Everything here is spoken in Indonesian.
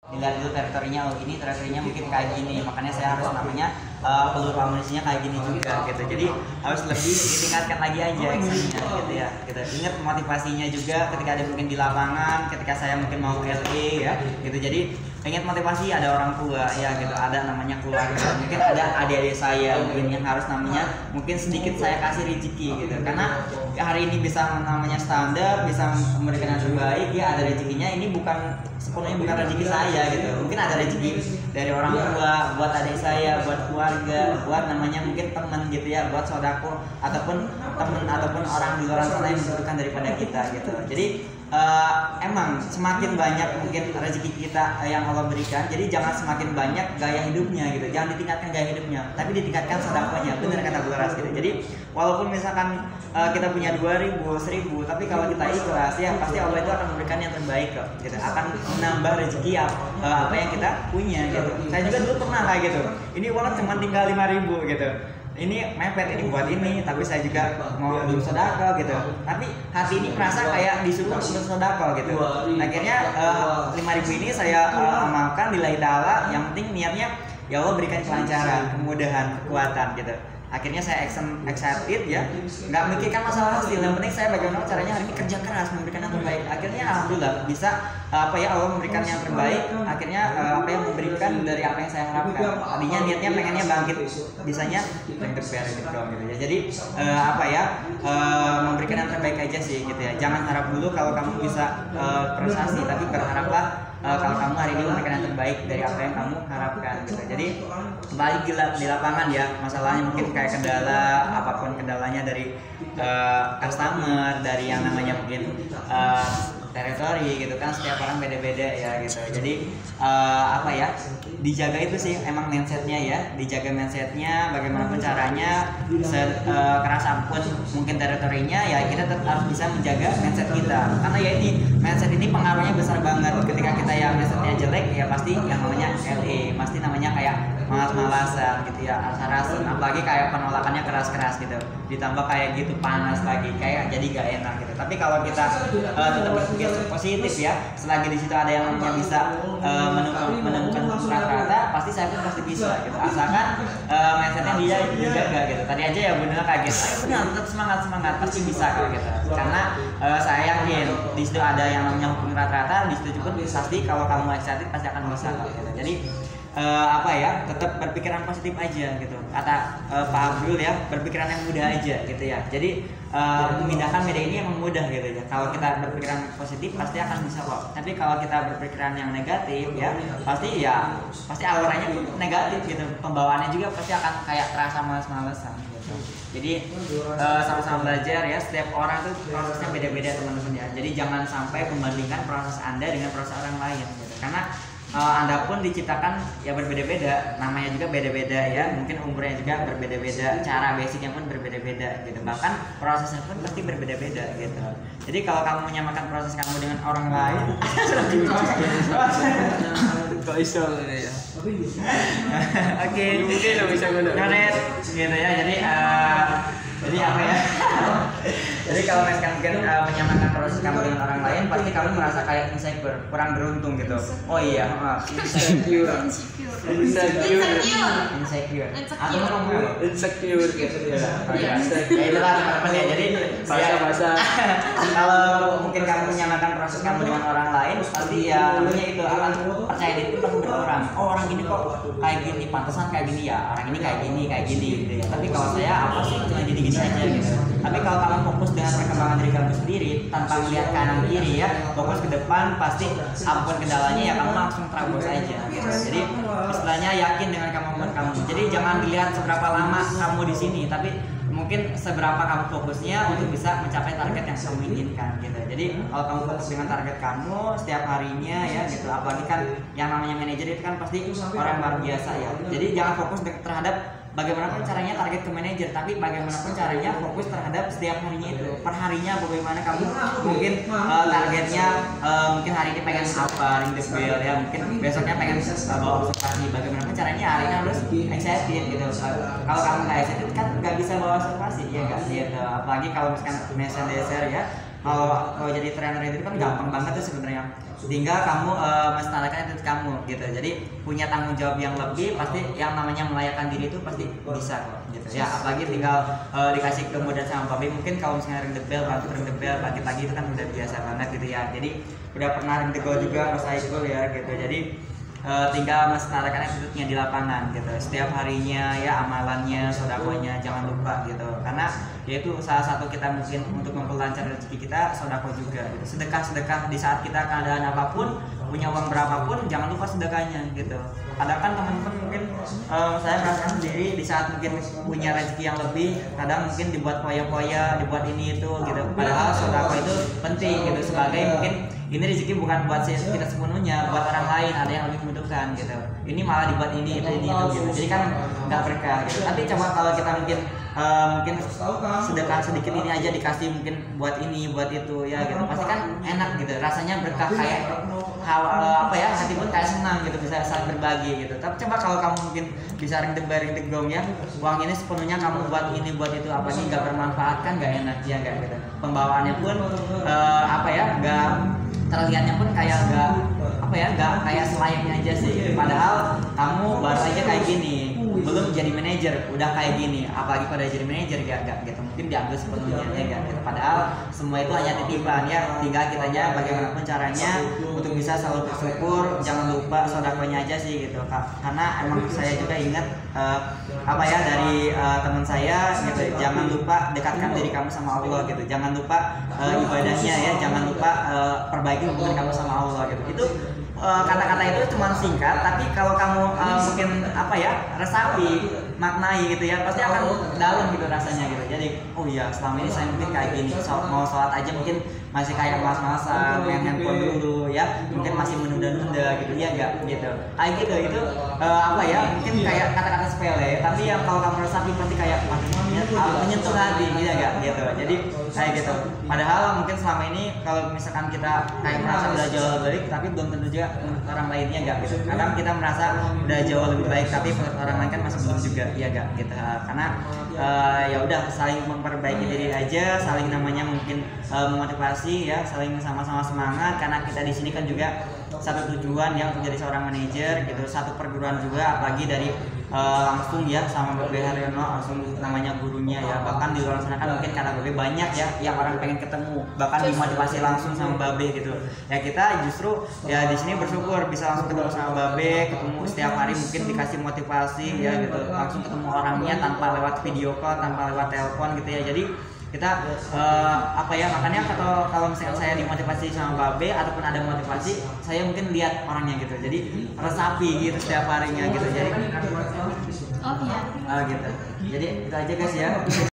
dilihat dulu teritorinya, oh ini teritorinya mungkin kayak gini, makanya saya harus namanya peluru amunisinya kayak gini juga gitu. Jadi harus lebih ditingkatkan lagi aja actionnya gitu ya gitu. Ingat motivasinya juga ketika ada mungkin di lapangan, ketika saya mungkin mau LE ya gitu. Jadi ingat motivasi, ada orang tua ya gitu, ada namanya keluarga, mungkin ada adik-adik saya mungkin yang harus namanya mungkin sedikit saya kasih rezeki gitu, karena hari ini bisa namanya standar, bisa memberikan yang terbaik ya, ada rezekinya, ini bukan sepenuhnya bukan rezeki saya gitu, mungkin ada rezeki dari orang tua buat adik saya, buat keluarga, buat namanya mungkin teman gitu ya, buat sodako ataupun teman ataupun orang di luar sana yang membutuhkan daripada kita gitu. Jadi emang semakin banyak mungkin rezeki kita yang Allah berikan, jadi jangan semakin banyak gaya hidupnya gitu, jangan ditingkatkan gaya hidupnya, tapi ditingkatkan sedekahnya. Benar kata Bu Laras gitu. Jadi walaupun misalkan kita punya 2.000, 1.000, tapi kalau kita ikhlas ya pasti Allah itu akan memberikan yang terbaik kok gitu, akan menambah rezeki apa yang kita punya gitu. Saya juga dulu pernah kayak gitu, ini uang cuma tinggal 5.000 gitu, ini mepet ini buat ini, tapi saya juga mau belum sodako gitu, tapi hati ini merasa kayak disuruh untuk sodako gitu. Akhirnya 5.000 ini saya amalkan lillahi ta'ala, yang penting niatnya ya Allah berikan kelancaran, kemudahan, kekuatan gitu. Akhirnya saya excited ya, nggak mikirkan masalah hasil, yang penting saya bagaimana caranya hari ini kerja keras memberikan yang terbaik. Akhirnya alhamdulillah bisa Allah memberikan yang terbaik. Akhirnya yang memberikan dari apa yang saya harapkan. Tadinya niatnya pengennya bangkit, bisanya bangkit gitu ya. Jadi memberikan yang terbaik aja sih gitu ya. Jangan harap dulu kalau kamu bisa prestasi, tapi berharaplah kalau kamu hari ini memberikan yang terbaik dari apa yang kamu harapkan gitu. Jadi balik di lapangan ya, masalahnya mungkin kayak kendala, apapun kendalanya dari customer, dari yang namanya mungkin teritori gitu kan, setiap orang beda-beda ya gitu. Jadi dijaga itu sih emang mindsetnya ya, dijaga mindsetnya bagaimanapun caranya, keras apapun mungkin teritorinya ya, kita tetap harus bisa menjaga mindset kita, karena ya ini mindset ini pengaruhnya besar banget. Ketika kita ya mindsetnya jelek ya pasti yang namanya LE, pasti namanya kayak malas-malasan gitu ya, rasa-rasa, apalagi kayak penolakannya keras-keras gitu, ditambah kayak gitu panas lagi, kayak jadi gak enak gitu. Tapi kalau kita tetap berpikir positif ya, selagi di situ ada yang namanya bisa menemukan rata-rata, pasti saya pun pasti bisa gitu, asalkan mindsetnya dia dijaga gitu. Tadi aja ya benar kaget, ayo benar tetap semangat pasti bisa kalau gitu, karena saya yakin di situ ada yang namanya hukum rata-rata, di situ pun pasti kalau kamu excited pasti akan bisa gitu. Jadi tetap berpikiran positif aja gitu, kata Pak Abdul ya, berpikiran yang mudah aja gitu ya. Jadi memindahkan media ini emang mudah gitu ya, kalau kita berpikiran positif pasti akan bisa kok. Tapi kalau kita berpikiran yang negatif ya pasti auranya negatif gitu, pembawaannya juga pasti akan kayak terasa males-malesan gitu. Jadi sama-sama belajar ya, setiap orang tuh prosesnya beda-beda teman-teman ya. Jadi jangan sampai membandingkan proses Anda dengan proses orang lain gitu, karena Anda pun diciptakan ya berbeda-beda, namanya juga beda-beda ya, mungkin umurnya juga berbeda-beda, cara basicnya pun berbeda-beda gitu, bahkan prosesnya pun pasti berbeda-beda gitu. Jadi kalau kamu menyamakan proses kamu dengan orang lain kok iso ya. Oke, mungkin lo bisa ngonet gitu ya. Jadi apa ya? Jadi kalau misalkan mungkin menyamakan proses kamu dengan orang lain, pasti kamu merasa kayak insecure, kurang beruntung gitu. Oh iya, insecure. Atau kamu insecure gitu ya. Ya itulah teman-teman ya. Jadi bahasa kalau mungkin kamu menyamakan proses kamu dengan orang lain, pasti ya namanya itu akan percaya diri itu pasti berkurang. Oh orang gini kok kayak gini, pantesan kayak gini ya, orang ini kayak gini gitu ya. Tapi kalau saya apa sih cuma gini-gini aja gitu. Tapi kalau kamu fokus dengan perkembangan diri kamu sendiri tanpa melihat kanan kiri ya, fokus ke depan, pasti apapun kendalanya ya kamu langsung terabos aja gitu. Jadi istilahnya yakin dengan kemampuan kamu. Jadi jangan dilihat seberapa lama kamu di sini, tapi mungkin seberapa kamu fokusnya untuk bisa mencapai target yang kamu inginkan gitu. Jadi kalau kamu fokus dengan target kamu setiap harinya ya gitu, apalagi kan yang namanya manajer itu kan pasti orang luar biasa ya. Jadi jangan fokus terhadap bagaimanapun caranya target ke manajer, tapi bagaimanapun caranya fokus terhadap setiap harinya itu, per harinya bagaimana kamu mungkin targetnya mungkin hari ini pengen apa, ring the bell ya, mungkin besoknya pengen bawa observasi, bagaimanapun caranya hari ini harus excited gitu. Kalau kamu nggak excited kan nggak bisa bawa observasi ya nggak gitu, apalagi kalau misalkan manajer ya kalau jadi trainer itu kan gampang banget tuh sebenarnya. Tinggal kamu menstabilkan attitude kamu gitu. Jadi punya tanggung jawab yang lebih, pasti yang namanya melayakkan diri itu pasti bisa kok gitu ya. Apalagi tinggal dikasih kemudahan sama Babe, mungkin kalau misalnya ring the bell, bantu ring the bell pagi-pagi itu kan udah biasa banget gitu ya. Jadi udah pernah ring the goal juga Mas Saiful ya gitu. Jadi tinggal menstabilkan attitude-nya di lapangan gitu. Setiap harinya ya amalannya, sodakonya jangan lupa gitu. Karena yaitu salah satu kita mungkin untuk memperlancar rezeki kita, sodako juga gitu. Sedekah di saat kita keadaan apapun, punya uang berapapun, jangan lupa sedekahnya gitu. Kadang kan teman-teman mungkin saya merasakan sendiri di saat mungkin punya rezeki yang lebih, kadang mungkin dibuat poya-poya, dibuat ini itu gitu. Padahal sodako itu penting gitu, sebagai mungkin ini rezeki bukan buat kita sepenuhnya, buat orang lain, ada yang lebih membutuhkan gitu. Ini malah dibuat ini itu gitu. Jadi kan nggak berkah gitu. Tapi coba kalau kita mungkin sedekah sedikit ini aja dikasih mungkin buat ini buat itu ya gitu, pasti kan enak gitu, rasanya berkah, kayak hati pun kayak senang gitu, bisa saling berbagi gitu. Tapi coba kalau kamu mungkin bisa ring the gong ya, uang ini sepenuhnya kamu buat ini buat itu, apa sih nggak bermanfaat kan, nggak enak ya nggak gitu. Pembawaannya pun nggak, terlihatnya pun kayak nggak kayak selayaknya aja sih. Padahal kamu baru aja kayak gini, belum jadi manajer udah kayak gini, apalagi pada jadi manajer gak gitu, mungkin diambil sepenuhnya ya gitu. Padahal semua itu hanya titipan ya, tinggal kitanya bagaimanapun caranya untuk bisa selalu bersyukur, jangan lupa sodakonya aja sih gitu Kak. Karena emang saya juga ingat dari teman saya gitu, jangan lupa dekatkan diri kamu sama Allah gitu, jangan lupa ibadahnya ya, jangan lupa perbaiki hubungan kamu sama Allah gitu. Itu kata-kata itu cuma singkat, tapi kalau kamu mungkin resapi, maknai gitu ya, pasti akan dalam gitu rasanya gitu. Jadi oh iya, selama ini saya mungkin kayak gini, mau sholat aja mungkin masih kayak malas-malasan, main handphone dulu ya, mungkin masih menunda-nunda gitu ya enggak gitu. Gitu itu mungkin kayak kata-kata sepele, tapi yang kalau kamu resapi pasti kayak menyentuh hati gitu enggak gitu. Jadi kayak gitu. Padahal mungkin selama ini kalau misalkan kita kayak merasa udah jauh lebih baik, tapi belum tentu juga menurut orang lainnya enggak gitu. Kadang kita merasa udah jauh lebih baik, tapi menurut orang lain kan masih belum juga ya enggak gitu. Karena ya udah saling memperbaiki diri aja, saling namanya mungkin memotivasi ya, saling sama-sama semangat. Karena kita di sini kan juga satu tujuan ya, untuk jadi seorang manajer gitu, satu perguruan juga, apalagi dari langsung ya sama Babe Haryono, langsung namanya gurunya ya. Bahkan di luar sana kan mungkin karena Babe banyak ya yang orang pengen ketemu, bahkan dimotivasi langsung sama Babe gitu ya. Kita justru ya di sini bersyukur bisa langsung ketemu sama Babe, ketemu setiap hari, mungkin dikasih motivasi ya gitu, langsung ketemu orangnya tanpa lewat video call, tanpa lewat telepon gitu ya. Jadi kita makanya kalau misalkan saya dimotivasi sama Babe ataupun ada motivasi, saya mungkin lihat orangnya gitu, jadi resapi gitu setiap harinya gitu. Jadi gitu. Jadi itu aja guys ya.